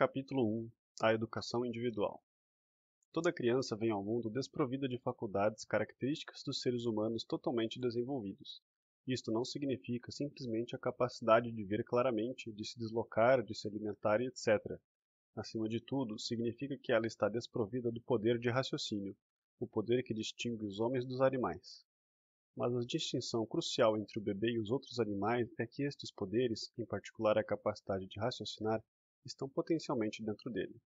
Capítulo 1 A educação individual. Toda criança vem ao mundo desprovida de faculdades características dos seres humanos totalmente desenvolvidos. Isto não significa simplesmente a capacidade de ver claramente, de se deslocar, de se alimentar e etc. Acima de tudo, significa que ela está desprovida do poder de raciocínio, o poder que distingue os homens dos animais. Mas a distinção crucial entre o bebê e os outros animais é que estes poderes, em particular a capacidade de raciocinar, estão potencialmente dentro dele.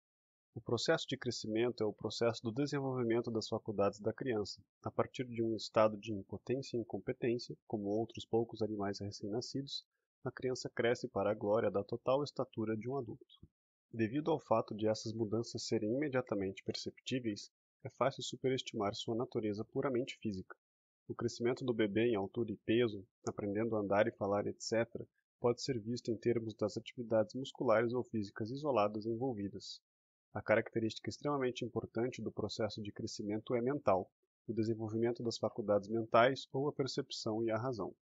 O processo de crescimento é o processo do desenvolvimento das faculdades da criança, a partir de um estado de impotência e incompetência, como outros poucos animais recém-nascidos, a criança cresce para a glória da total estatura de um adulto. Devido ao fato de essas mudanças serem imediatamente perceptíveis, é fácil superestimar sua natureza puramente física. O crescimento do bebê em altura e peso, aprendendo a andar e falar, etc., pode ser visto em termos das atividades musculares ou físicas isoladas envolvidas. A característica extremamente importante do processo de crescimento é mental, o desenvolvimento das faculdades mentais ou a percepção e a razão.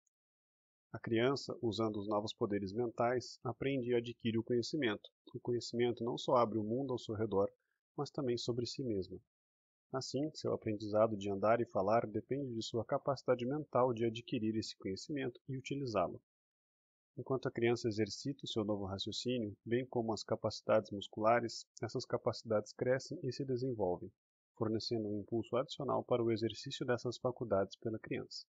A criança, usando os novos poderes mentais, aprende e adquire o conhecimento. O conhecimento não só abre o mundo ao seu redor, mas também sobre si mesma. Assim, seu aprendizado de andar e falar depende de sua capacidade mental de adquirir esse conhecimento e utilizá-lo. Enquanto a criança exercita o seu novo raciocínio, bem como as capacidades musculares, essas capacidades crescem e se desenvolvem, fornecendo um impulso adicional para o exercício dessas faculdades pela criança.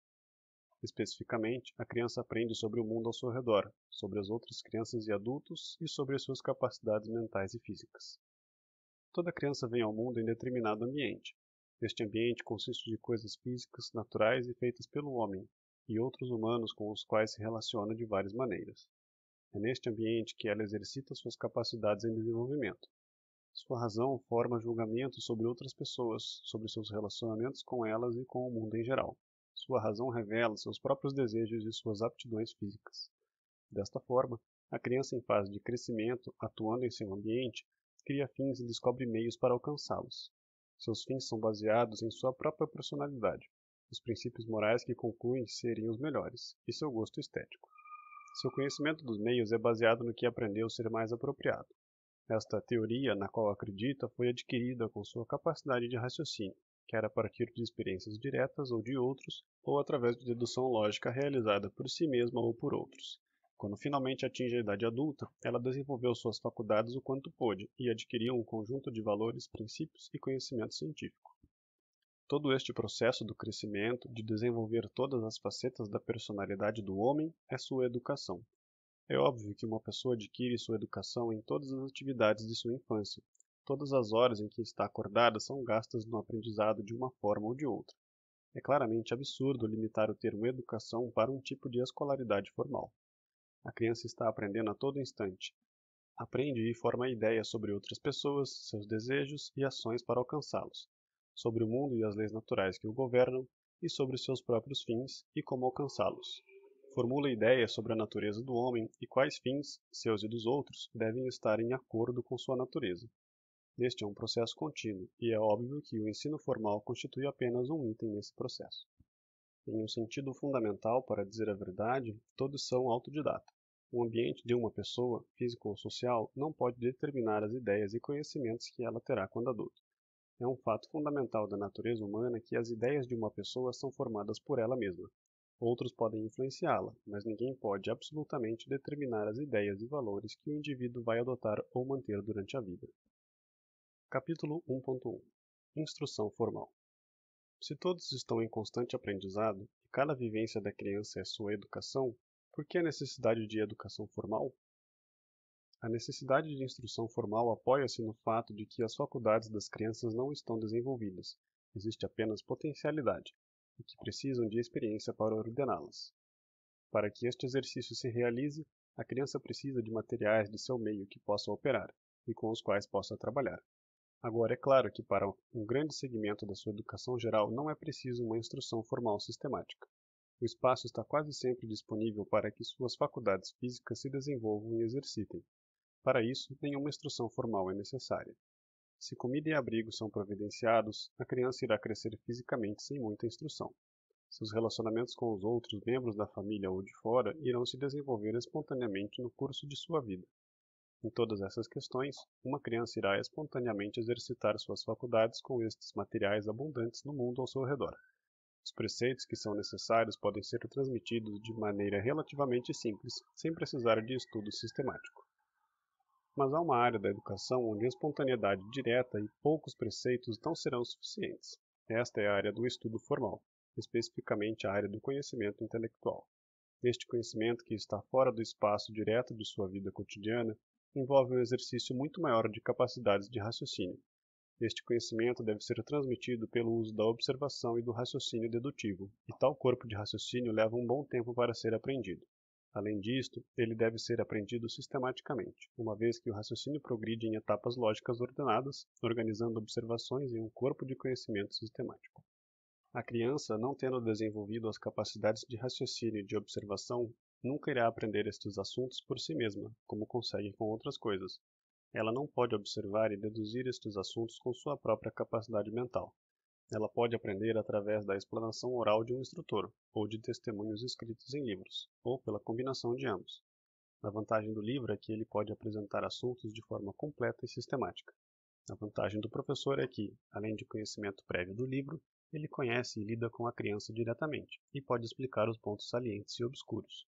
Especificamente, a criança aprende sobre o mundo ao seu redor, sobre as outras crianças e adultos e sobre as suas capacidades mentais e físicas. Toda criança vem ao mundo em determinado ambiente. Este ambiente consiste de coisas físicas, naturais e feitas pelo homem, e outros humanos com os quais se relaciona de várias maneiras. É neste ambiente que ela exercita suas capacidades em desenvolvimento. Sua razão forma julgamentos sobre outras pessoas, sobre seus relacionamentos com elas e com o mundo em geral. Sua razão revela seus próprios desejos e suas aptidões físicas. Desta forma, a criança em fase de crescimento, atuando em seu ambiente, cria fins e descobre meios para alcançá-los. Seus fins são baseados em sua própria personalidade, os princípios morais que concluem serem os melhores, e seu gosto estético. Seu conhecimento dos meios é baseado no que aprendeu ser mais apropriado. Esta teoria, na qual acredita, foi adquirida com sua capacidade de raciocínio, quer a partir de experiências diretas ou de outros, ou através de dedução lógica realizada por si mesma ou por outros. Quando finalmente atinge a idade adulta, ela desenvolveu suas faculdades o quanto pôde e adquiriu um conjunto de valores, princípios e conhecimento científico. Todo este processo do crescimento, de desenvolver todas as facetas da personalidade do homem, é sua educação. É óbvio que uma pessoa adquire sua educação em todas as atividades de sua infância. Todas as horas em que está acordada são gastas no aprendizado de uma forma ou de outra. É claramente absurdo limitar o termo educação para um tipo de escolaridade formal. A criança está aprendendo a todo instante. Aprende e forma ideias sobre outras pessoas, seus desejos e ações para alcançá-los, sobre o mundo e as leis naturais que o governam, e sobre seus próprios fins e como alcançá-los. Formula ideias sobre a natureza do homem e quais fins, seus e dos outros, devem estar em acordo com sua natureza. Este é um processo contínuo, e é óbvio que o ensino formal constitui apenas um item nesse processo. Em um sentido fundamental, para dizer a verdade, todos são autodidata. O ambiente de uma pessoa, físico ou social, não pode determinar as ideias e conhecimentos que ela terá quando adulta. É um fato fundamental da natureza humana que as ideias de uma pessoa são formadas por ela mesma. Outros podem influenciá-la, mas ninguém pode absolutamente determinar as ideias e valores que o indivíduo vai adotar ou manter durante a vida. Capítulo 1.1 Instrução formal. Se todos estão em constante aprendizado, e cada vivência da criança é sua educação, por que a necessidade de educação formal? A necessidade de instrução formal apoia-se no fato de que as faculdades das crianças não estão desenvolvidas, existe apenas potencialidade, e que precisam de experiência para ordená-las. Para que este exercício se realize, a criança precisa de materiais de seu meio que possa operar, e com os quais possa trabalhar. Agora, é claro que para um grande segmento da sua educação geral não é preciso uma instrução formal sistemática. O espaço está quase sempre disponível para que suas faculdades físicas se desenvolvam e exercitem. Para isso, nenhuma instrução formal é necessária. Se comida e abrigo são providenciados, a criança irá crescer fisicamente sem muita instrução. Seus relacionamentos com os outros membros da família ou de fora irão se desenvolver espontaneamente no curso de sua vida. Em todas essas questões, uma criança irá espontaneamente exercitar suas faculdades com estes materiais abundantes no mundo ao seu redor. Os preceitos que são necessários podem ser transmitidos de maneira relativamente simples, sem precisar de estudo sistemático. Mas há uma área da educação onde a espontaneidade direta e poucos preceitos não serão suficientes. Esta é a área do estudo formal, especificamente a área do conhecimento intelectual. Este conhecimento, que está fora do espaço direto de sua vida cotidiana, envolve um exercício muito maior de capacidades de raciocínio. Este conhecimento deve ser transmitido pelo uso da observação e do raciocínio dedutivo, e tal corpo de raciocínio leva um bom tempo para ser aprendido. Além disto, ele deve ser aprendido sistematicamente, uma vez que o raciocínio progride em etapas lógicas ordenadas, organizando observações em um corpo de conhecimento sistemático. A criança, não tendo desenvolvido as capacidades de raciocínio e de observação, nunca irá aprender estes assuntos por si mesma, como consegue com outras coisas. Ela não pode observar e deduzir estes assuntos com sua própria capacidade mental. Ela pode aprender através da explanação oral de um instrutor, ou de testemunhos escritos em livros, ou pela combinação de ambos. A vantagem do livro é que ele pode apresentar assuntos de forma completa e sistemática. A vantagem do professor é que, além de conhecimento prévio do livro, ele conhece e lida com a criança diretamente, e pode explicar os pontos salientes e obscuros.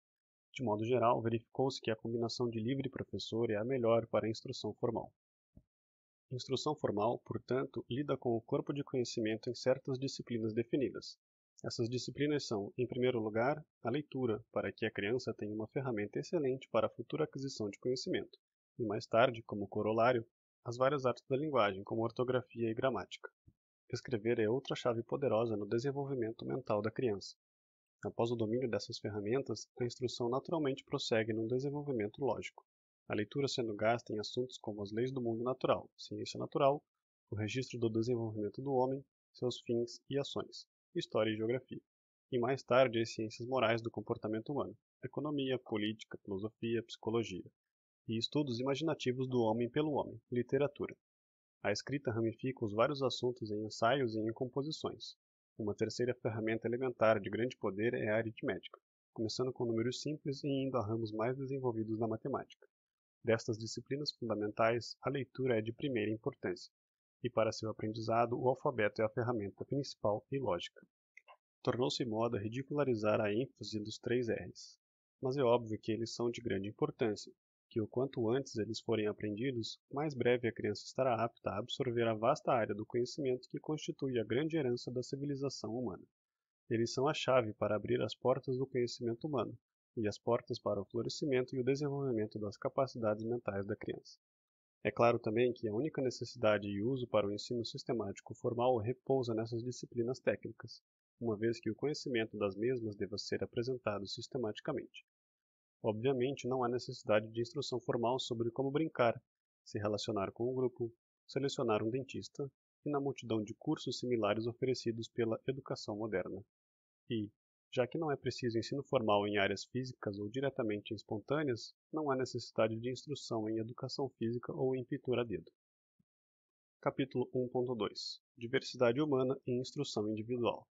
De modo geral, verificou-se que a combinação de livro e professor é a melhor para a instrução formal. Instrução formal, portanto, lida com o corpo de conhecimento em certas disciplinas definidas. Essas disciplinas são, em primeiro lugar, a leitura, para que a criança tenha uma ferramenta excelente para a futura aquisição de conhecimento, e mais tarde, como corolário, as várias artes da linguagem, como ortografia e gramática. Escrever é outra chave poderosa no desenvolvimento mental da criança. Após o domínio dessas ferramentas, a instrução naturalmente prossegue num desenvolvimento lógico. A leitura sendo gasta em assuntos como as leis do mundo natural, ciência natural, o registro do desenvolvimento do homem, seus fins e ações, história e geografia. E mais tarde as ciências morais do comportamento humano, economia, política, filosofia, psicologia. E estudos imaginativos do homem pelo homem, literatura. A escrita ramifica os vários assuntos em ensaios e em composições. Uma terceira ferramenta elementar de grande poder é a aritmética, começando com números simples e indo a ramos mais desenvolvidos na matemática. Destas disciplinas fundamentais, a leitura é de primeira importância, e para seu aprendizado o alfabeto é a ferramenta principal e lógica. Tornou-se moda ridicularizar a ênfase dos 3 R's, mas é óbvio que eles são de grande importância, que o quanto antes eles forem aprendidos, mais breve a criança estará apta a absorver a vasta área do conhecimento que constitui a grande herança da civilização humana. Eles são a chave para abrir as portas do conhecimento humano, e as portas para o florescimento e o desenvolvimento das capacidades mentais da criança. É claro também que a única necessidade e uso para o ensino sistemático formal repousa nessas disciplinas técnicas, uma vez que o conhecimento das mesmas deva ser apresentado sistematicamente. Obviamente, não há necessidade de instrução formal sobre como brincar, se relacionar com um grupo, selecionar um dentista e na multidão de cursos similares oferecidos pela educação moderna. E, já que não é preciso ensino formal em áreas físicas ou diretamente espontâneas, não há necessidade de instrução em educação física ou em pintura a dedo. Capítulo 1.2 Diversidade humana e instrução individual.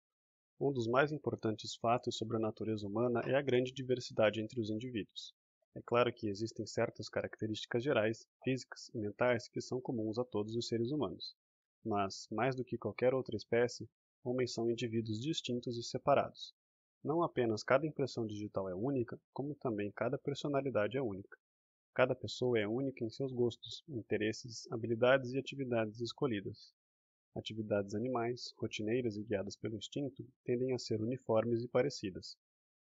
Um dos mais importantes fatos sobre a natureza humana é a grande diversidade entre os indivíduos. É claro que existem certas características gerais, físicas e mentais que são comuns a todos os seres humanos. Mas, mais do que qualquer outra espécie, homens são indivíduos distintos e separados. Não apenas cada impressão digital é única, como também cada personalidade é única. Cada pessoa é única em seus gostos, interesses, habilidades e atividades escolhidas. Atividades animais, rotineiras e guiadas pelo instinto, tendem a ser uniformes e parecidas.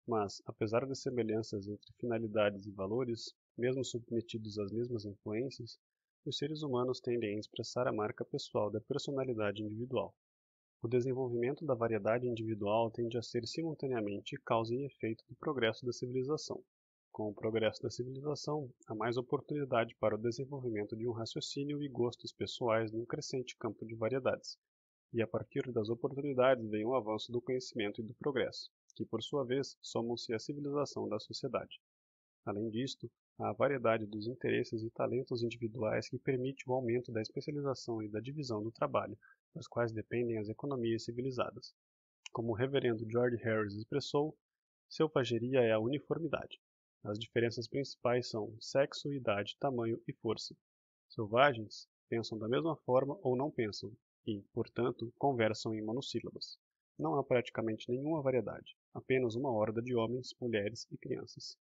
Mas, apesar das semelhanças entre finalidades e valores, mesmo submetidos às mesmas influências, os seres humanos tendem a expressar a marca pessoal da personalidade individual. O desenvolvimento da variedade individual tende a ser simultaneamente causa e efeito do progresso da civilização. Com o progresso da civilização, há mais oportunidade para o desenvolvimento de um raciocínio e gostos pessoais num crescente campo de variedades. E a partir das oportunidades vem o avanço do conhecimento e do progresso, que por sua vez somam-se à civilização da sociedade. Além disto, há a variedade dos interesses e talentos individuais que permite o aumento da especialização e da divisão do trabalho, das quais dependem as economias civilizadas. Como o reverendo George Harris expressou, selvageria é a uniformidade. As diferenças principais são sexo, idade, tamanho e força. Selvagens pensam da mesma forma ou não pensam, e, portanto, conversam em monossílabas. Não há praticamente nenhuma variedade, apenas uma horda de homens, mulheres e crianças.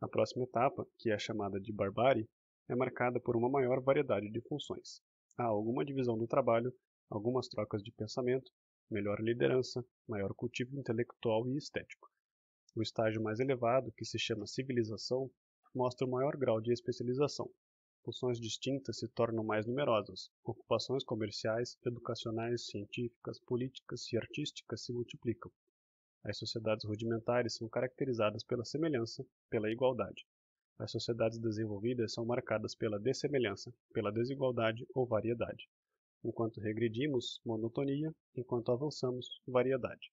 A próxima etapa, que é chamada de barbárie, é marcada por uma maior variedade de funções. Há alguma divisão do trabalho, algumas trocas de pensamento, melhor liderança, maior cultivo intelectual e estético. O estágio mais elevado, que se chama civilização, mostra o maior grau de especialização. Funções distintas se tornam mais numerosas. Ocupações comerciais, educacionais, científicas, políticas e artísticas se multiplicam. As sociedades rudimentares são caracterizadas pela semelhança, pela igualdade. As sociedades desenvolvidas são marcadas pela dessemelhança, pela desigualdade ou variedade. Enquanto regredimos, monotonia; enquanto avançamos, variedade.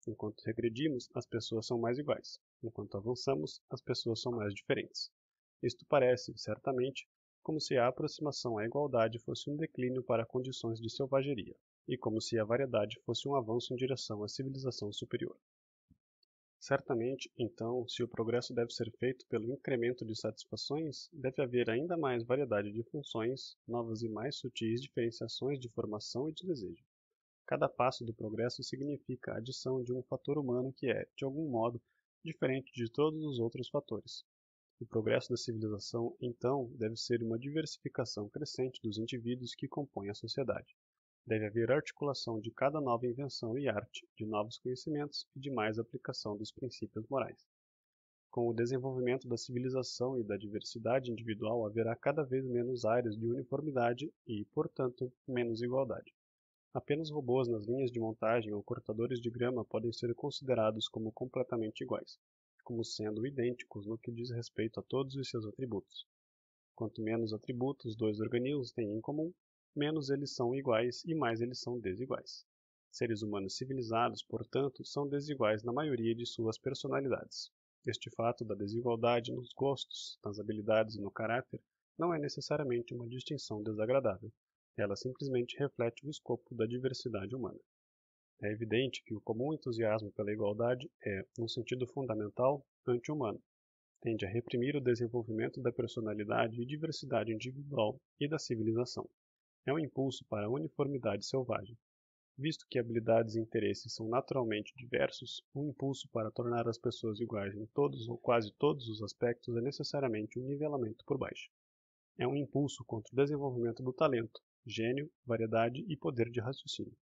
Enquanto regredimos, as pessoas são mais iguais. Enquanto avançamos, as pessoas são mais diferentes. Isto parece, certamente, como se a aproximação à igualdade fosse um declínio para condições de selvageria, e como se a variedade fosse um avanço em direção à civilização superior. Certamente, então, se o progresso deve ser feito pelo incremento de satisfações, deve haver ainda mais variedade de funções, novas e mais sutis diferenciações de formação e de desejo. Cada passo do progresso significa a adição de um fator humano que é, de algum modo, diferente de todos os outros fatores. O progresso da civilização, então, deve ser uma diversificação crescente dos indivíduos que compõem a sociedade. Deve haver articulação de cada nova invenção e arte, de novos conhecimentos e de mais aplicação dos princípios morais. Com o desenvolvimento da civilização e da diversidade individual, haverá cada vez menos áreas de uniformidade e, portanto, menos igualdade. Apenas robôs nas linhas de montagem ou cortadores de grama podem ser considerados como completamente iguais, como sendo idênticos no que diz respeito a todos os seus atributos. Quanto menos atributos dois organismos têm em comum, menos eles são iguais e mais eles são desiguais. Seres humanos civilizados, portanto, são desiguais na maioria de suas personalidades. Este fato da desigualdade nos gostos, nas habilidades e no caráter não é necessariamente uma distinção desagradável. Ela simplesmente reflete o escopo da diversidade humana. É evidente que o comum entusiasmo pela igualdade é, num sentido fundamental, anti-humano. Tende a reprimir o desenvolvimento da personalidade e diversidade individual e da civilização. É um impulso para a uniformidade selvagem. Visto que habilidades e interesses são naturalmente diversos, um impulso para tornar as pessoas iguais em todos ou quase todos os aspectos é necessariamente um nivelamento por baixo. É um impulso contra o desenvolvimento do talento, gênio, variedade e poder de raciocínio.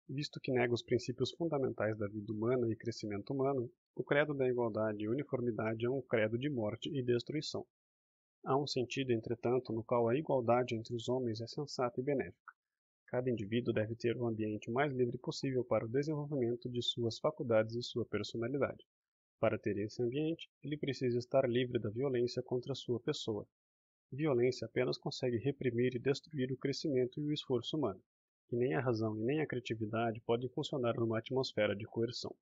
Visto que nega os princípios fundamentais da vida humana e crescimento humano, o credo da igualdade e uniformidade é um credo de morte e destruição. Há um sentido, entretanto, no qual a igualdade entre os homens é sensata e benéfica. Cada indivíduo deve ter o ambiente mais livre possível para o desenvolvimento de suas faculdades e sua personalidade. Para ter esse ambiente, ele precisa estar livre da violência contra sua pessoa. Violência apenas consegue reprimir e destruir o crescimento e o esforço humano, e nem a razão e nem a criatividade podem funcionar numa atmosfera de coerção.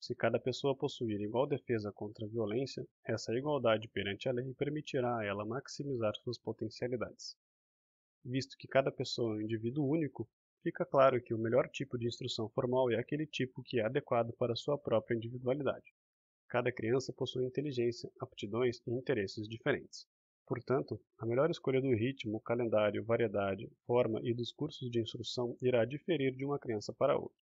Se cada pessoa possuir igual defesa contra a violência, essa igualdade perante a lei permitirá a ela maximizar suas potencialidades. Visto que cada pessoa é um indivíduo único, fica claro que o melhor tipo de instrução formal é aquele tipo que é adequado para sua própria individualidade. Cada criança possui inteligência, aptidões e interesses diferentes. Portanto, a melhor escolha do ritmo, calendário, variedade, forma e dos cursos de instrução irá diferir de uma criança para outra.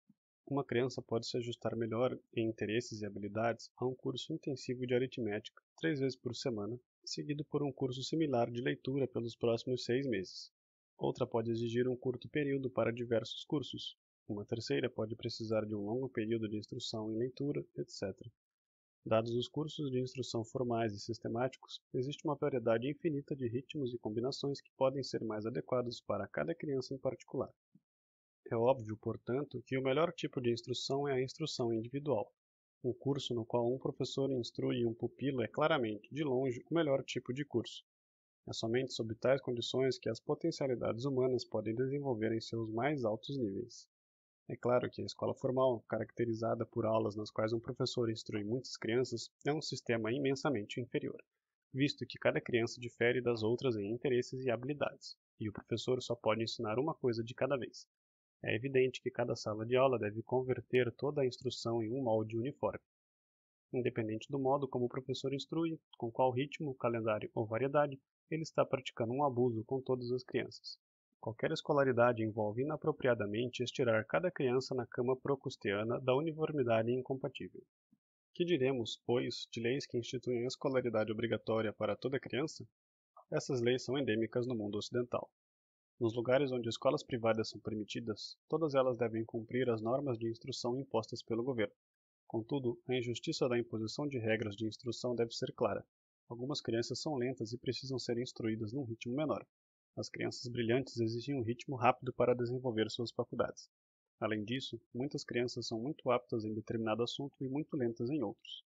Uma criança pode se ajustar melhor em interesses e habilidades a um curso intensivo de aritmética 3 vezes por semana, seguido por um curso similar de leitura pelos próximos 6 meses. Outra pode exigir um curto período para diversos cursos. Uma terceira pode precisar de um longo período de instrução em leitura, etc. Dados os cursos de instrução formais e sistemáticos, existe uma variedade infinita de ritmos e combinações que podem ser mais adequados para cada criança em particular. É óbvio, portanto, que o melhor tipo de instrução é a instrução individual. Um curso no qual um professor instrui um pupilo é claramente, de longe, o melhor tipo de curso. É somente sob tais condições que as potencialidades humanas podem desenvolver em seus mais altos níveis. É claro que a escola formal, caracterizada por aulas nas quais um professor instrui muitas crianças, é um sistema imensamente inferior, visto que cada criança difere das outras em interesses e habilidades, e o professor só pode ensinar uma coisa de cada vez. É evidente que cada sala de aula deve converter toda a instrução em um molde uniforme. Independente do modo como o professor instrui, com qual ritmo, calendário ou variedade, ele está praticando um abuso com todas as crianças. Qualquer escolaridade envolve inapropriadamente estirar cada criança na cama procusteana da uniformidade incompatível. Que diremos, pois, de leis que instituem a escolaridade obrigatória para toda criança? Essas leis são endêmicas no mundo ocidental. Nos lugares onde escolas privadas são permitidas, todas elas devem cumprir as normas de instrução impostas pelo governo. Contudo, a injustiça da imposição de regras de instrução deve ser clara. Algumas crianças são lentas e precisam ser instruídas num ritmo menor. As crianças brilhantes exigem um ritmo rápido para desenvolver suas faculdades. Além disso, muitas crianças são muito aptas em determinado assunto e muito lentas em outros.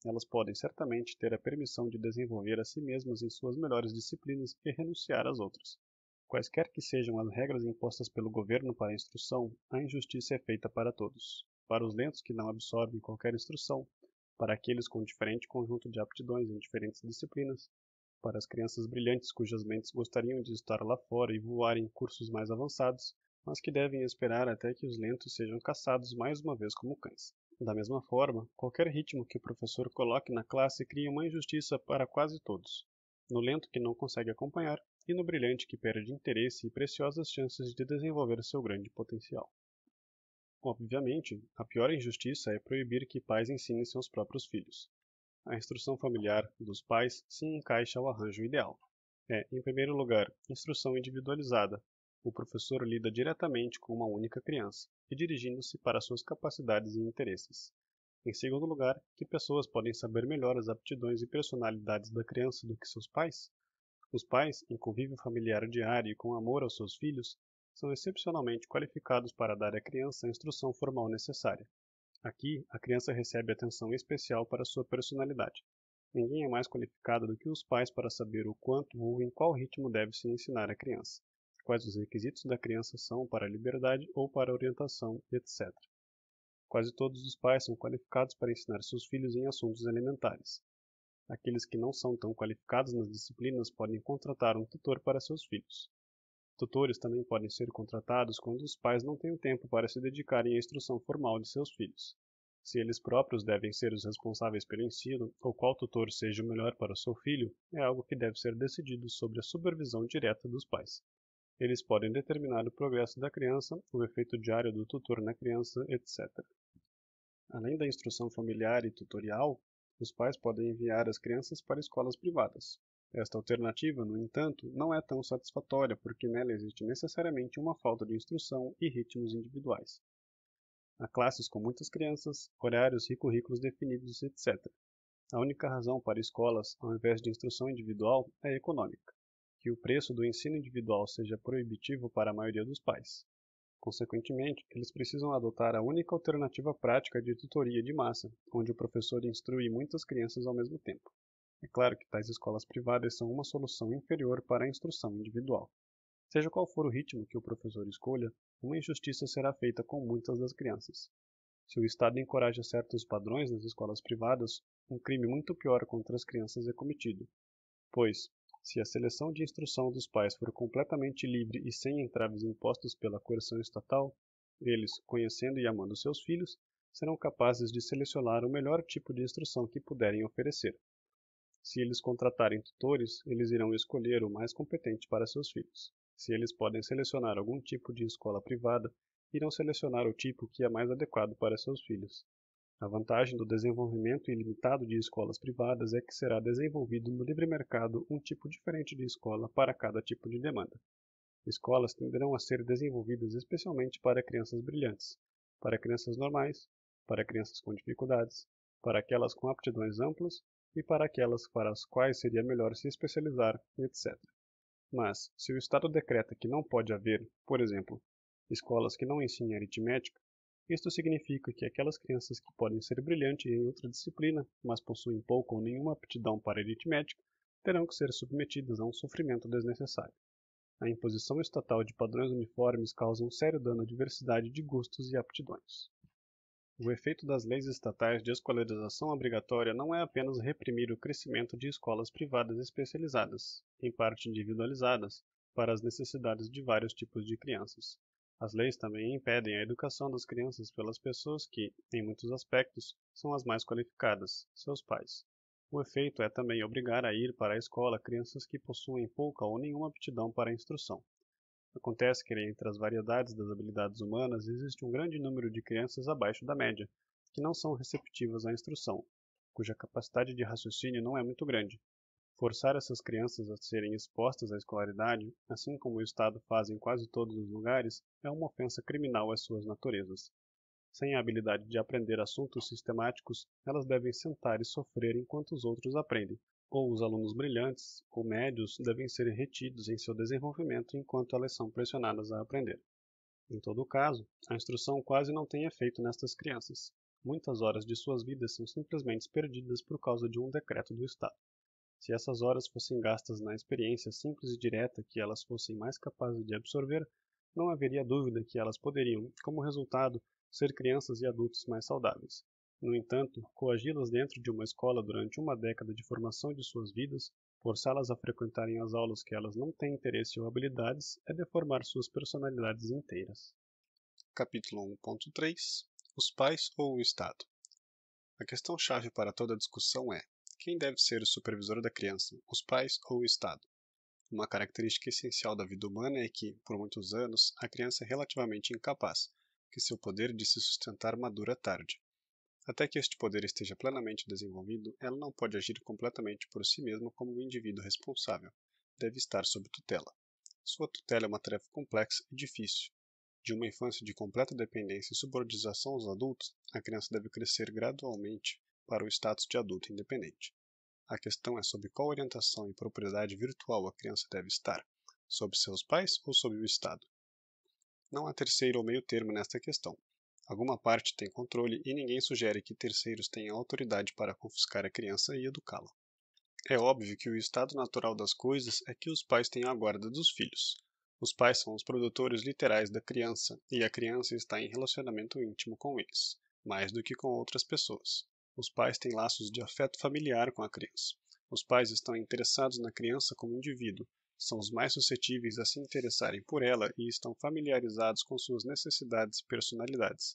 Elas podem certamente ter a permissão de desenvolver a si mesmas em suas melhores disciplinas e renunciar às outras. Quaisquer que sejam as regras impostas pelo governo para a instrução, a injustiça é feita para todos. Para os lentos que não absorvem qualquer instrução, para aqueles com diferente conjunto de aptidões em diferentes disciplinas, para as crianças brilhantes cujas mentes gostariam de estar lá fora e voar em cursos mais avançados, mas que devem esperar até que os lentos sejam caçados mais uma vez como cães. Da mesma forma, qualquer ritmo que o professor coloque na classe cria uma injustiça para quase todos. No lento que não consegue acompanhar e no brilhante que perde interesse e preciosas chances de desenvolver seu grande potencial. Obviamente, a pior injustiça é proibir que pais ensinem seus próprios filhos. A instrução familiar dos pais se encaixa ao arranjo ideal. É, em primeiro lugar, instrução individualizada. O professor lida diretamente com uma única criança e dirigindo-se para suas capacidades e interesses. Em segundo lugar, que pessoas podem saber melhor as aptidões e personalidades da criança do que seus pais? Os pais, em convívio familiar diário e com amor aos seus filhos, são excepcionalmente qualificados para dar à criança a instrução formal necessária. Aqui, a criança recebe atenção especial para sua personalidade. Ninguém é mais qualificado do que os pais para saber o quanto ou em qual ritmo deve se ensinar a criança, quais os requisitos da criança são para a liberdade ou para a orientação, etc. Quase todos os pais são qualificados para ensinar seus filhos em assuntos elementares. Aqueles que não são tão qualificados nas disciplinas podem contratar um tutor para seus filhos. Tutores também podem ser contratados quando os pais não têm tempo para se dedicarem à instrução formal de seus filhos. Se eles próprios devem ser os responsáveis pelo ensino, ou qual tutor seja o melhor para o seu filho, é algo que deve ser decidido sob a supervisão direta dos pais. Eles podem determinar o progresso da criança, o efeito diário do tutor na criança, etc. Além da instrução familiar e tutorial, os pais podem enviar as crianças para escolas privadas. Esta alternativa, no entanto, não é tão satisfatória porque nela existe necessariamente uma falta de instrução e ritmos individuais. Há classes com muitas crianças, horários e currículos definidos, etc. A única razão para escolas, ao invés de instrução individual, é econômica, que o preço do ensino individual seja proibitivo para a maioria dos pais. Consequentemente, eles precisam adotar a única alternativa prática de tutoria de massa, onde o professor instrui muitas crianças ao mesmo tempo. É claro que tais escolas privadas são uma solução inferior para a instrução individual. Seja qual for o ritmo que o professor escolha, uma injustiça será feita com muitas das crianças. Se o Estado encoraja certos padrões nas escolas privadas, um crime muito pior contra as crianças é cometido. Pois, se a seleção de instrução dos pais for completamente livre e sem entraves impostos pela coerção estatal, eles, conhecendo e amando seus filhos, serão capazes de selecionar o melhor tipo de instrução que puderem oferecer. Se eles contratarem tutores, eles irão escolher o mais competente para seus filhos. Se eles podem selecionar algum tipo de escola privada, irão selecionar o tipo que é mais adequado para seus filhos. A vantagem do desenvolvimento ilimitado de escolas privadas é que será desenvolvido no livre mercado um tipo diferente de escola para cada tipo de demanda. Escolas tenderão a ser desenvolvidas especialmente para crianças brilhantes, para crianças normais, para crianças com dificuldades, para aquelas com aptidões amplas e para aquelas para as quais seria melhor se especializar, etc. Mas, se o Estado decreta que não pode haver, por exemplo, escolas que não ensinem aritmética, isto significa que aquelas crianças que podem ser brilhantes em outra disciplina, mas possuem pouca ou nenhuma aptidão para aritmética, terão que ser submetidas a um sofrimento desnecessário. A imposição estatal de padrões uniformes causa um sério dano à diversidade de gostos e aptidões. O efeito das leis estatais de escolarização obrigatória não é apenas reprimir o crescimento de escolas privadas especializadas, em parte individualizadas, para as necessidades de vários tipos de crianças. As leis também impedem a educação das crianças pelas pessoas que, em muitos aspectos, são as mais qualificadas, seus pais. O efeito é também obrigar a ir para a escola crianças que possuem pouca ou nenhuma aptidão para a instrução. Acontece que entre as variedades das habilidades humanas existe um grande número de crianças abaixo da média, que não são receptivas à instrução, cuja capacidade de raciocínio não é muito grande. Forçar essas crianças a serem expostas à escolaridade, assim como o Estado faz em quase todos os lugares, é uma ofensa criminal às suas naturezas. Sem a habilidade de aprender assuntos sistemáticos, elas devem sentar e sofrer enquanto os outros aprendem, ou os alunos brilhantes ou médios devem ser retidos em seu desenvolvimento enquanto elas são pressionadas a aprender. Em todo caso, a instrução quase não tem efeito nestas crianças. Muitas horas de suas vidas são simplesmente perdidas por causa de um decreto do Estado. Se essas horas fossem gastas na experiência simples e direta que elas fossem mais capazes de absorver, não haveria dúvida que elas poderiam, como resultado, ser crianças e adultos mais saudáveis. No entanto, coagi-las dentro de uma escola durante uma década de formação de suas vidas, forçá-las a frequentarem as aulas que elas não têm interesse ou habilidades, é deformar suas personalidades inteiras. Capítulo 1.3 Os pais ou o Estado? A questão-chave para toda a discussão é: quem deve ser o supervisor da criança, os pais ou o Estado? Uma característica essencial da vida humana é que, por muitos anos, a criança é relativamente incapaz, que seu poder de se sustentar madura tarde. Até que este poder esteja plenamente desenvolvido, ela não pode agir completamente por si mesma como um indivíduo responsável. Deve estar sob tutela. Sua tutela é uma tarefa complexa e difícil. De uma infância de completa dependência e subordinação aos adultos, a criança deve crescer gradualmente para o status de adulto independente. A questão é sob qual orientação e propriedade virtual a criança deve estar, sob seus pais ou sob o Estado. Não há terceiro ou meio termo nesta questão. Alguma parte tem controle e ninguém sugere que terceiros tenham autoridade para confiscar a criança e educá-la. É óbvio que o estado natural das coisas é que os pais têm a guarda dos filhos. Os pais são os produtores literais da criança, e a criança está em relacionamento íntimo com eles, mais do que com outras pessoas. Os pais têm laços de afeto familiar com a criança. Os pais estão interessados na criança como indivíduo, são os mais suscetíveis a se interessarem por ela e estão familiarizados com suas necessidades e personalidades.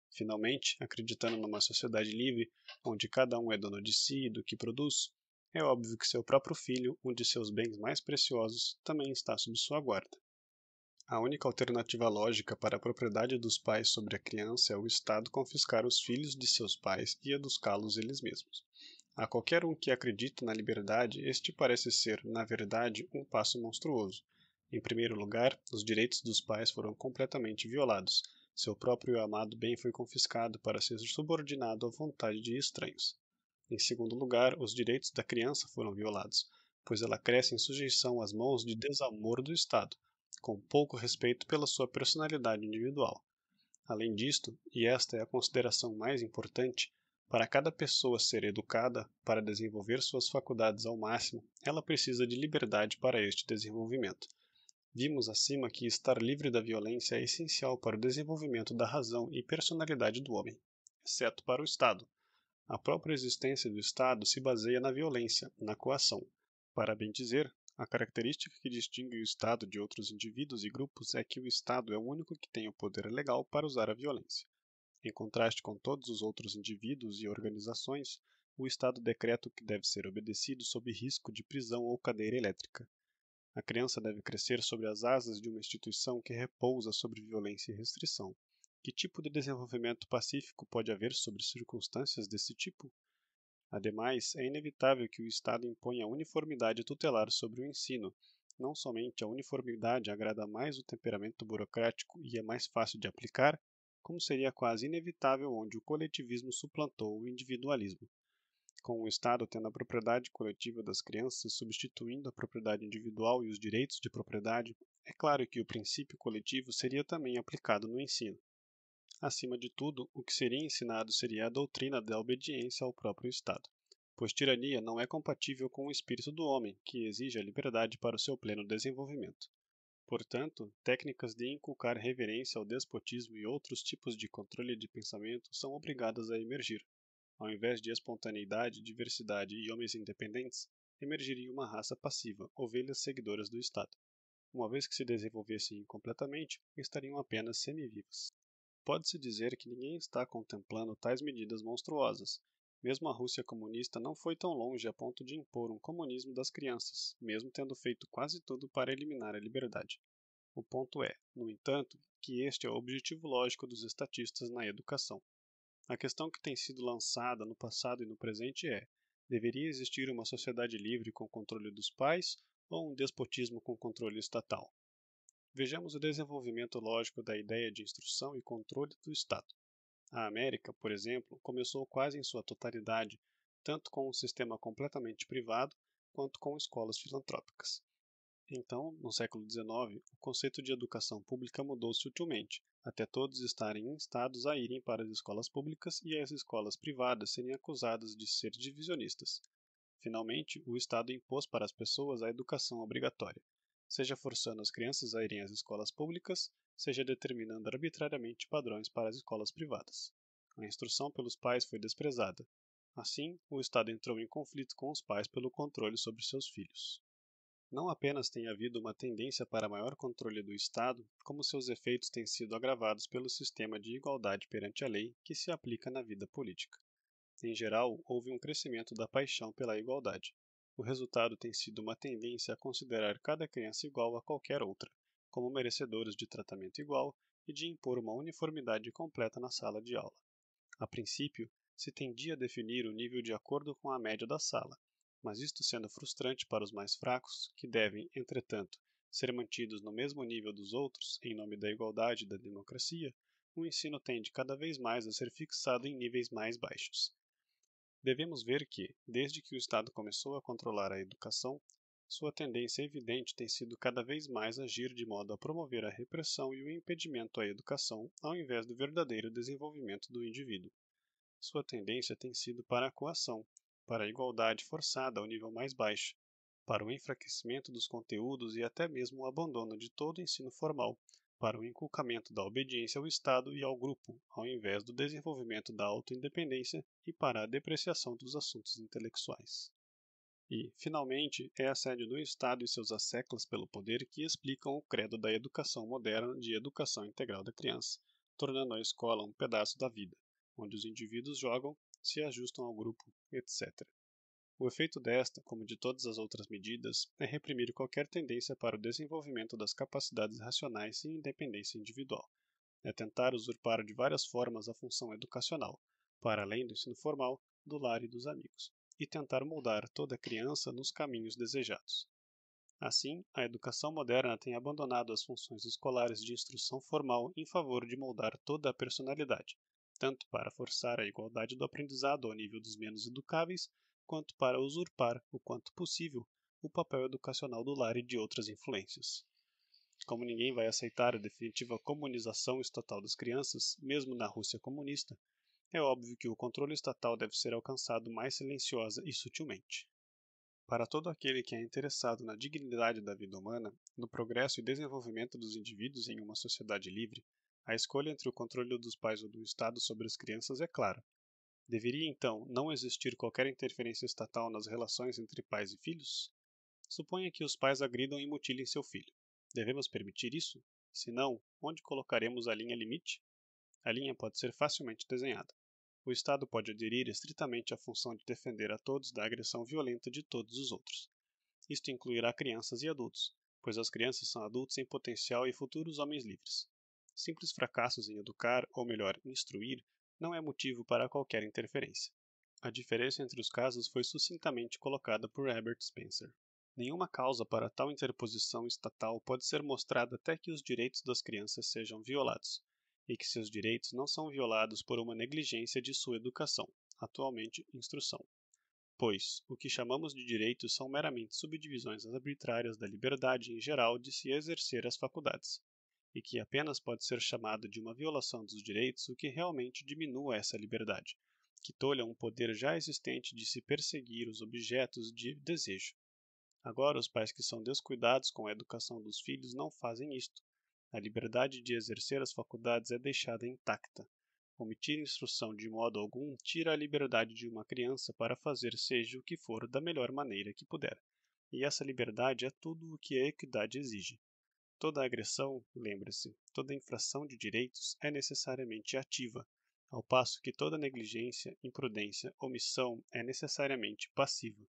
Finalmente, acreditando numa sociedade livre, onde cada um é dono de si e do que produz, é óbvio que seu próprio filho, um de seus bens mais preciosos, também está sob sua guarda. A única alternativa lógica para a propriedade dos pais sobre a criança é o Estado confiscar os filhos de seus pais e educá-los eles mesmos. A qualquer um que acredita na liberdade, este parece ser, na verdade, um passo monstruoso. Em primeiro lugar, os direitos dos pais foram completamente violados. Seu próprio e amado bem foi confiscado para ser subordinado à vontade de estranhos. Em segundo lugar, os direitos da criança foram violados, pois ela cresce em sujeição às mãos de desamor do Estado, com pouco respeito pela sua personalidade individual. Além disto, e esta é a consideração mais importante, para cada pessoa ser educada para desenvolver suas faculdades ao máximo, ela precisa de liberdade para este desenvolvimento. Vimos acima que estar livre da violência é essencial para o desenvolvimento da razão e personalidade do homem, exceto para o Estado. A própria existência do Estado se baseia na violência, na coação. Para bem dizer, a característica que distingue o Estado de outros indivíduos e grupos é que o Estado é o único que tem o poder legal para usar a violência. Em contraste com todos os outros indivíduos e organizações, o Estado decreta o que deve ser obedecido sob risco de prisão ou cadeira elétrica. A criança deve crescer sob as asas de uma instituição que repousa sobre violência e restrição. Que tipo de desenvolvimento pacífico pode haver sobre circunstâncias desse tipo? Ademais, é inevitável que o Estado imponha uniformidade tutelar sobre o ensino. Não somente a uniformidade agrada mais o temperamento burocrático e é mais fácil de aplicar, como seria quase inevitável onde o coletivismo suplantou o individualismo. Com o Estado tendo a propriedade coletiva das crianças substituindo a propriedade individual e os direitos de propriedade, é claro que o princípio coletivo seria também aplicado no ensino. Acima de tudo, o que seria ensinado seria a doutrina da obediência ao próprio Estado, pois tirania não é compatível com o espírito do homem, que exige a liberdade para o seu pleno desenvolvimento. Portanto, técnicas de inculcar reverência ao despotismo e outros tipos de controle de pensamento são obrigadas a emergir. Ao invés de espontaneidade, diversidade e homens independentes, emergiria uma raça passiva, ovelhas seguidoras do Estado. uma vez que se desenvolvessem incompletamente, estariam apenas semivivas. Pode-se dizer que ninguém está contemplando tais medidas monstruosas. Mesmo a Rússia comunista não foi tão longe a ponto de impor um comunismo das crianças, mesmo tendo feito quase tudo para eliminar a liberdade. O ponto é, no entanto, que este é o objetivo lógico dos estatistas na educação. A questão que tem sido lançada no passado e no presente é: deveria existir uma sociedade livre com controle dos pais ou um despotismo com controle estatal? Vejamos o desenvolvimento lógico da ideia de instrução e controle do Estado. A América, por exemplo, começou quase em sua totalidade, tanto com um sistema completamente privado, quanto com escolas filantrópicas. Então, no século XIX, o conceito de educação pública mudou sutilmente, até todos estarem instados a irem para as escolas públicas e as escolas privadas serem acusadas de ser divisionistas. Finalmente, o Estado impôs para as pessoas a educação obrigatória, seja forçando as crianças a irem às escolas públicas, seja determinando arbitrariamente padrões para as escolas privadas. A instrução pelos pais foi desprezada. Assim, o Estado entrou em conflito com os pais pelo controle sobre seus filhos. Não apenas tem havido uma tendência para maior controle do Estado, como seus efeitos têm sido agravados pelo sistema de igualdade perante a lei que se aplica na vida política. Em geral, houve um crescimento da paixão pela igualdade. O resultado tem sido uma tendência a considerar cada criança igual a qualquer outra, como merecedores de tratamento igual e de impor uma uniformidade completa na sala de aula. A princípio, se tendia a definir o nível de acordo com a média da sala, mas isto sendo frustrante para os mais fracos, que devem, entretanto, ser mantidos no mesmo nível dos outros em nome da igualdade e da democracia, o ensino tende cada vez mais a ser fixado em níveis mais baixos. Devemos ver que, desde que o Estado começou a controlar a educação, sua tendência evidente tem sido cada vez mais agir de modo a promover a repressão e o impedimento à educação, ao invés do verdadeiro desenvolvimento do indivíduo. Sua tendência tem sido para a coação, para a igualdade forçada ao nível mais baixo, para o enfraquecimento dos conteúdos e até mesmo o abandono de todo o ensino formal, para o inculcamento da obediência ao Estado e ao grupo, ao invés do desenvolvimento da autoindependência e para a depreciação dos assuntos intelectuais. E, finalmente, é a sede do Estado e seus asseclas pelo poder que explicam o credo da educação moderna de educação integral da criança, tornando a escola um pedaço da vida, onde os indivíduos jogam, se ajustam ao grupo, etc. O efeito desta, como de todas as outras medidas, é reprimir qualquer tendência para o desenvolvimento das capacidades racionais e independência individual. É tentar usurpar de várias formas a função educacional, para além do ensino formal, do lar e dos amigos, e tentar moldar toda criança nos caminhos desejados. Assim, a educação moderna tem abandonado as funções escolares de instrução formal em favor de moldar toda a personalidade, tanto para forçar a igualdade do aprendizado ao nível dos menos educáveis, quanto para usurpar, o quanto possível, o papel educacional do lar e de outras influências. Como ninguém vai aceitar a definitiva comunização estatal das crianças, mesmo na Rússia comunista, é óbvio que o controle estatal deve ser alcançado mais silenciosa e sutilmente. Para todo aquele que é interessado na dignidade da vida humana, no progresso e desenvolvimento dos indivíduos em uma sociedade livre, a escolha entre o controle dos pais ou do Estado sobre as crianças é clara. Deveria, então, não existir qualquer interferência estatal nas relações entre pais e filhos? Suponha que os pais agridam e mutilem seu filho. Devemos permitir isso? Se não, onde colocaremos a linha limite? A linha pode ser facilmente desenhada. O Estado pode aderir estritamente à função de defender a todos da agressão violenta de todos os outros. Isto incluirá crianças e adultos, pois as crianças são adultos em potencial e futuros homens livres. Simples fracassos em educar, ou melhor, instruir, não é motivo para qualquer interferência. A diferença entre os casos foi sucintamente colocada por Herbert Spencer. Nenhuma causa para tal interposição estatal pode ser mostrada até que os direitos das crianças sejam violados, e que seus direitos não são violados por uma negligência de sua educação, atualmente instrução. Pois, o que chamamos de direitos são meramente subdivisões arbitrárias da liberdade em geral de se exercer as faculdades, e que apenas pode ser chamado de uma violação dos direitos o que realmente diminua essa liberdade, que tolha um poder já existente de se perseguir os objetos de desejo. Agora, os pais que são descuidados com a educação dos filhos não fazem isto. A liberdade de exercer as faculdades é deixada intacta. Omitir instrução de modo algum tira a liberdade de uma criança para fazer seja o que for da melhor maneira que puder. E essa liberdade é tudo o que a equidade exige. Toda agressão, lembre-se, toda infração de direitos é necessariamente ativa, ao passo que toda negligência, imprudência, omissão é necessariamente passiva.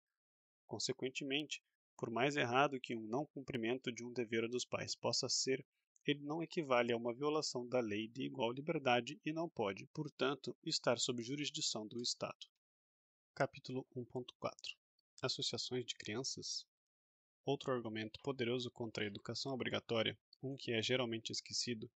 Consequentemente, por mais errado que um não cumprimento de um dever dos pais possa ser, ele não equivale a uma violação da lei de igual liberdade e não pode, portanto, estar sob jurisdição do Estado. Capítulo 1.4 Associações de crianças. Outro argumento poderoso contra a educação obrigatória, que é geralmente esquecido,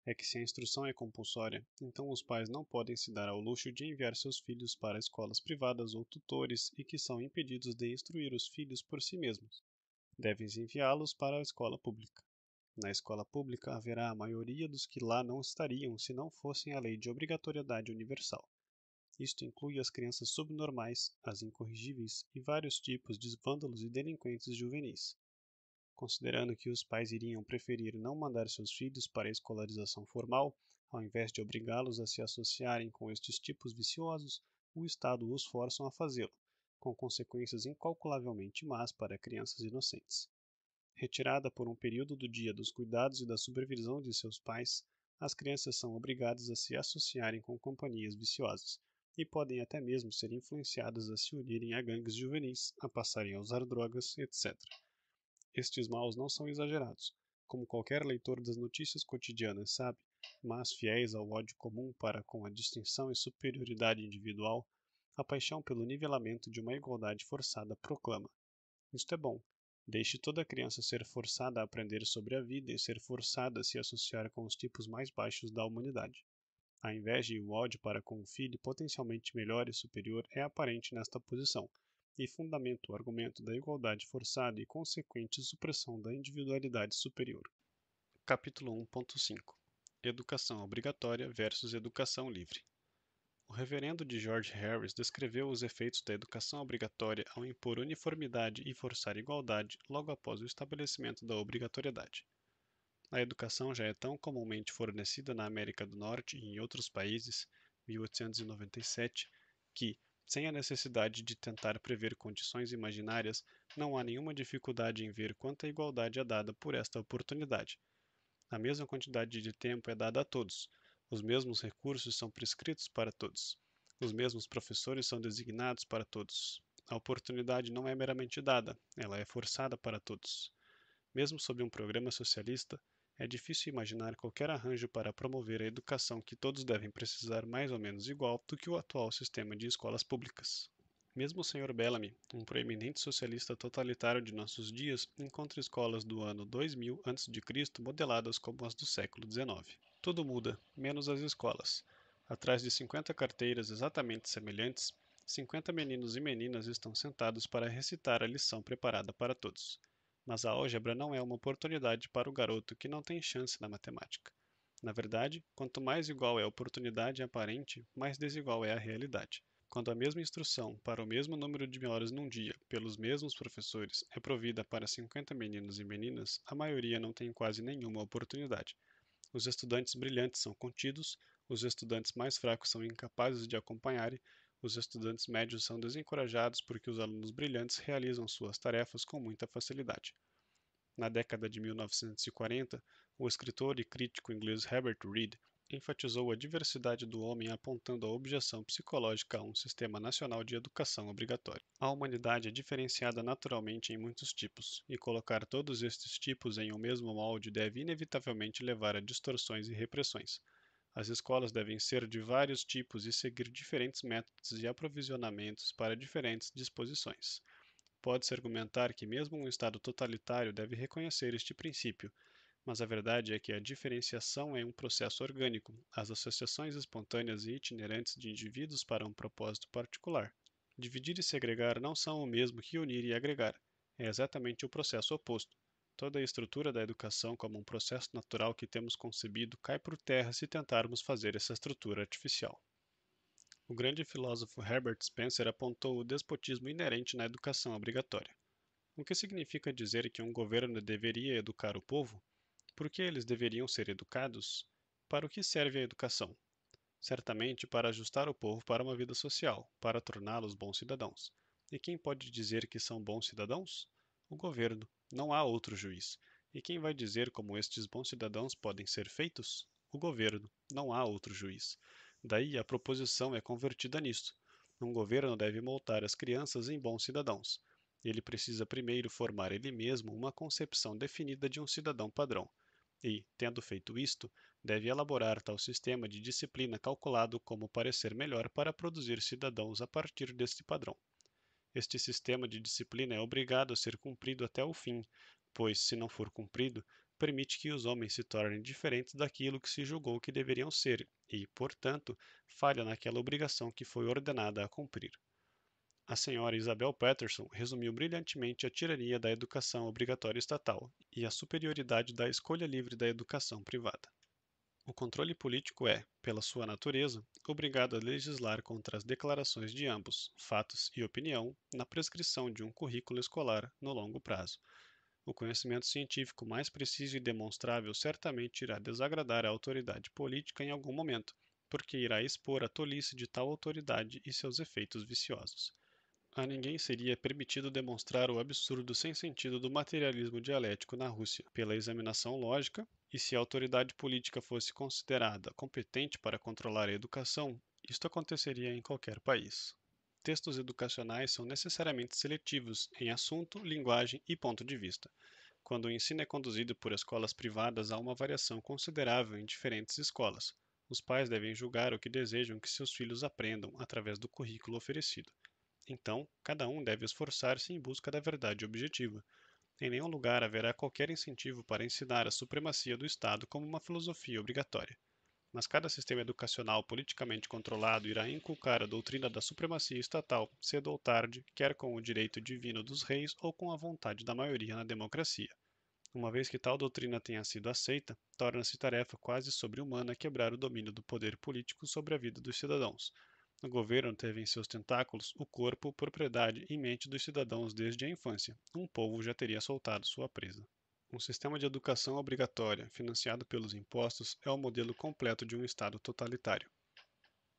é que se a instrução é compulsória, então os pais não podem se dar ao luxo de enviar seus filhos para escolas privadas ou tutores e que são impedidos de instruir os filhos por si mesmos. Devem enviá-los para a escola pública. Na escola pública haverá a maioria dos que lá não estariam se não fossem a lei de obrigatoriedade universal. Isto inclui as crianças subnormais, as incorrigíveis e vários tipos de vândalos e delinquentes juvenis. Considerando que os pais iriam preferir não mandar seus filhos para a escolarização formal, ao invés de obrigá-los a se associarem com estes tipos viciosos, o Estado os força a fazê-lo, com consequências incalculavelmente más para crianças inocentes. Retirada por um período do dia dos cuidados e da supervisão de seus pais, as crianças são obrigadas a se associarem com companhias viciosas, e podem até mesmo ser influenciadas a se unirem a gangues juvenis, a passarem a usar drogas, etc. Estes maus não são exagerados, como qualquer leitor das notícias cotidianas sabe, mas fiéis ao ódio comum para com a distinção e superioridade individual, a paixão pelo nivelamento de uma igualdade forçada proclama: isto é bom. Deixe toda criança ser forçada a aprender sobre a vida e ser forçada a se associar com os tipos mais baixos da humanidade. A inveja e o ódio para com o filho potencialmente melhor e superior é aparente nesta posição, e fundamenta o argumento da igualdade forçada e consequente supressão da individualidade superior. Capítulo 1.5 Educação obrigatória versus educação livre. O reverendo de George Harris descreveu os efeitos da educação obrigatória ao impor uniformidade e forçar igualdade logo após o estabelecimento da obrigatoriedade. A educação já é tão comumente fornecida na América do Norte e em outros países, 1897, que, sem a necessidade de tentar prever condições imaginárias, não há nenhuma dificuldade em ver quanta igualdade é dada por esta oportunidade. A mesma quantidade de tempo é dada a todos, os mesmos recursos são prescritos para todos, os mesmos professores são designados para todos. A oportunidade não é meramente dada, ela é forçada para todos. Mesmo sob um programa socialista, é difícil imaginar qualquer arranjo para promover a educação que todos devem precisar mais ou menos igual do que o atual sistema de escolas públicas. Mesmo o Sr. Bellamy, um proeminente socialista totalitário de nossos dias, encontra escolas do ano 2000 a.C. modeladas como as do século XIX. Tudo muda, menos as escolas. Atrás de 50 carteiras exatamente semelhantes, 50 meninos e meninas estão sentados para recitar a lição preparada para todos. Mas a álgebra não é uma oportunidade para o garoto que não tem chance na matemática. Na verdade, quanto mais igual é a oportunidade aparente, mais desigual é a realidade. Quando a mesma instrução para o mesmo número de horas num dia, pelos mesmos professores, é provida para 50 meninos e meninas, a maioria não tem quase nenhuma oportunidade. Os estudantes brilhantes são contidos, os estudantes mais fracos são incapazes de acompanhar, os estudantes médios são desencorajados porque os alunos brilhantes realizam suas tarefas com muita facilidade. Na década de 1940, o escritor e crítico inglês Herbert Reed enfatizou a diversidade do homem apontando a objeção psicológica a um sistema nacional de educação obrigatório. A humanidade é diferenciada naturalmente em muitos tipos, e colocar todos estes tipos em um mesmo molde deve inevitavelmente levar a distorções e repressões. As escolas devem ser de vários tipos e seguir diferentes métodos e aprovisionamentos para diferentes disposições. Pode-se argumentar que mesmo um Estado totalitário deve reconhecer este princípio, mas a verdade é que a diferenciação é um processo orgânico, as associações espontâneas e itinerantes de indivíduos para um propósito particular. Dividir e segregar não são o mesmo que unir e agregar, é exatamente o processo oposto. Toda a estrutura da educação como um processo natural que temos concebido cai por terra se tentarmos fazer essa estrutura artificial. O grande filósofo Herbert Spencer apontou o despotismo inerente na educação obrigatória. O que significa dizer que um governo deveria educar o povo? Por que eles deveriam ser educados? Para o que serve a educação? Certamente para ajustar o povo para uma vida social, para torná-los bons cidadãos. E quem pode dizer que são bons cidadãos? O governo. Não há outro juiz. E quem vai dizer como estes bons cidadãos podem ser feitos? O governo. Não há outro juiz. Daí a proposição é convertida nisto. Um governo deve moldar as crianças em bons cidadãos. Ele precisa primeiro formar ele mesmo uma concepção definida de um cidadão padrão. E, tendo feito isto, deve elaborar tal sistema de disciplina calculado como parecer melhor para produzir cidadãos a partir deste padrão. Este sistema de disciplina é obrigado a ser cumprido até o fim, pois, se não for cumprido, permite que os homens se tornem diferentes daquilo que se julgou que deveriam ser e, portanto, falha naquela obrigação que foi ordenada a cumprir. A senhora Isabel Patterson resumiu brilhantemente a tirania da educação obrigatória estatal e a superioridade da escolha livre da educação privada. O controle político é, pela sua natureza, obrigado a legislar contra as declarações de ambos, fatos e opinião, na prescrição de um currículo escolar no longo prazo. O conhecimento científico mais preciso e demonstrável certamente irá desagradar a autoridade política em algum momento, porque irá expor a tolice de tal autoridade e seus efeitos viciosos. A ninguém seria permitido demonstrar o absurdo sem sentido do materialismo dialético na Rússia pela examinação lógica, e se a autoridade política fosse considerada competente para controlar a educação, isto aconteceria em qualquer país. Textos educacionais são necessariamente seletivos em assunto, linguagem e ponto de vista. Quando o ensino é conduzido por escolas privadas, há uma variação considerável em diferentes escolas. Os pais devem julgar o que desejam que seus filhos aprendam através do currículo oferecido. Então, cada um deve esforçar-se em busca da verdade objetiva. Em nenhum lugar haverá qualquer incentivo para ensinar a supremacia do Estado como uma filosofia obrigatória. Mas cada sistema educacional politicamente controlado irá inculcar a doutrina da supremacia estatal, cedo ou tarde, quer com o direito divino dos reis ou com a vontade da maioria na democracia. Uma vez que tal doutrina tenha sido aceita, torna-se tarefa quase sobre-humana quebrar o domínio do poder político sobre a vida dos cidadãos. O governo teve em seus tentáculos o corpo, propriedade e mente dos cidadãos desde a infância. Um povo já teria soltado sua presa. Um sistema de educação obrigatória, financiado pelos impostos, é o modelo completo de um Estado totalitário.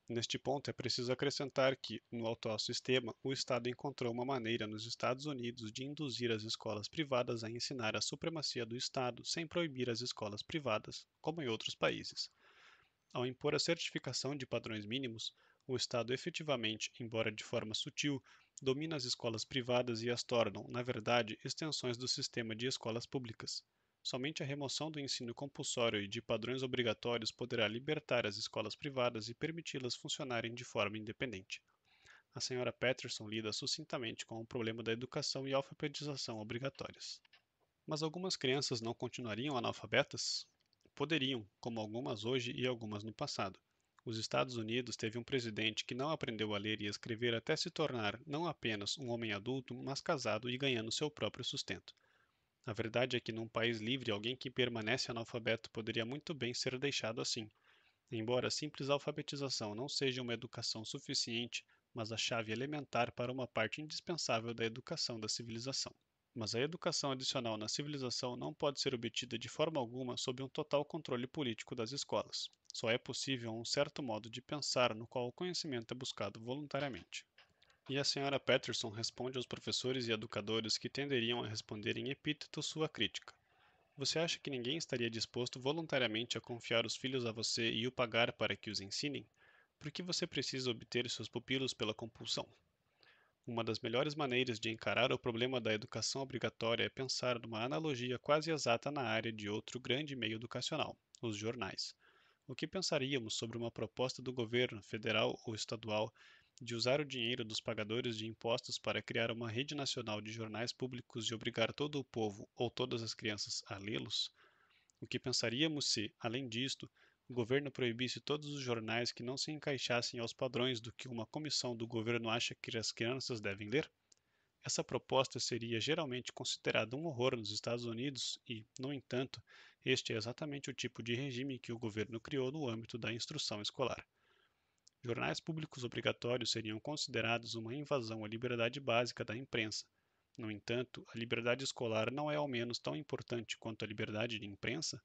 Neste ponto, é preciso acrescentar que, no atual sistema, o Estado encontrou uma maneira nos Estados Unidos de induzir as escolas privadas a ensinar a supremacia do Estado sem proibir as escolas privadas, como em outros países. Ao impor a certificação de padrões mínimos, o Estado efetivamente, embora de forma sutil, domina as escolas privadas e as tornam, na verdade, extensões do sistema de escolas públicas. Somente a remoção do ensino compulsório e de padrões obrigatórios poderá libertar as escolas privadas e permiti-las funcionarem de forma independente. A senhora Patterson lida sucintamente com o problema da educação e alfabetização obrigatórias. Mas algumas crianças não continuariam analfabetas? Poderiam, como algumas hoje e algumas no passado. Os Estados Unidos teve um presidente que não aprendeu a ler e escrever até se tornar não apenas um homem adulto, mas casado e ganhando seu próprio sustento. A verdade é que num país livre, alguém que permanece analfabeto poderia muito bem ser deixado assim. Embora a simples alfabetização não seja uma educação suficiente, mas a chave elementar para uma parte indispensável da educação da civilização. Mas a educação adicional na civilização não pode ser obtida de forma alguma sob um total controle político das escolas. Só é possível um certo modo de pensar no qual o conhecimento é buscado voluntariamente. E a senhora Patterson responde aos professores e educadores que tenderiam a responder em epíteto sua crítica. Você acha que ninguém estaria disposto voluntariamente a confiar os filhos a você e o pagar para que os ensinem? Por que você precisa obter seus pupilos pela compulsão? Uma das melhores maneiras de encarar o problema da educação obrigatória é pensar numa analogia quase exata na área de outro grande meio educacional, os jornais. O que pensaríamos sobre uma proposta do governo, federal ou estadual, de usar o dinheiro dos pagadores de impostos para criar uma rede nacional de jornais públicos e obrigar todo o povo ou todas as crianças a lê-los? O que pensaríamos se, além disto, o governo proibisse todos os jornais que não se encaixassem aos padrões do que uma comissão do governo acha que as crianças devem ler? Essa proposta seria geralmente considerada um horror nos Estados Unidos e, no entanto, este é exatamente o tipo de regime que o governo criou no âmbito da instrução escolar. Jornais públicos obrigatórios seriam considerados uma invasão à liberdade básica da imprensa. No entanto, a liberdade escolar não é ao menos tão importante quanto a liberdade de imprensa?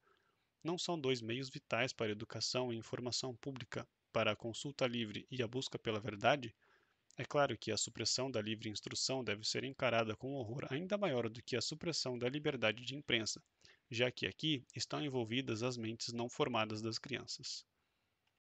Não são dois meios vitais para a educação e informação pública, para a consulta livre e a busca pela verdade? É claro que a supressão da livre instrução deve ser encarada com um horror ainda maior do que a supressão da liberdade de imprensa, já que aqui estão envolvidas as mentes não formadas das crianças.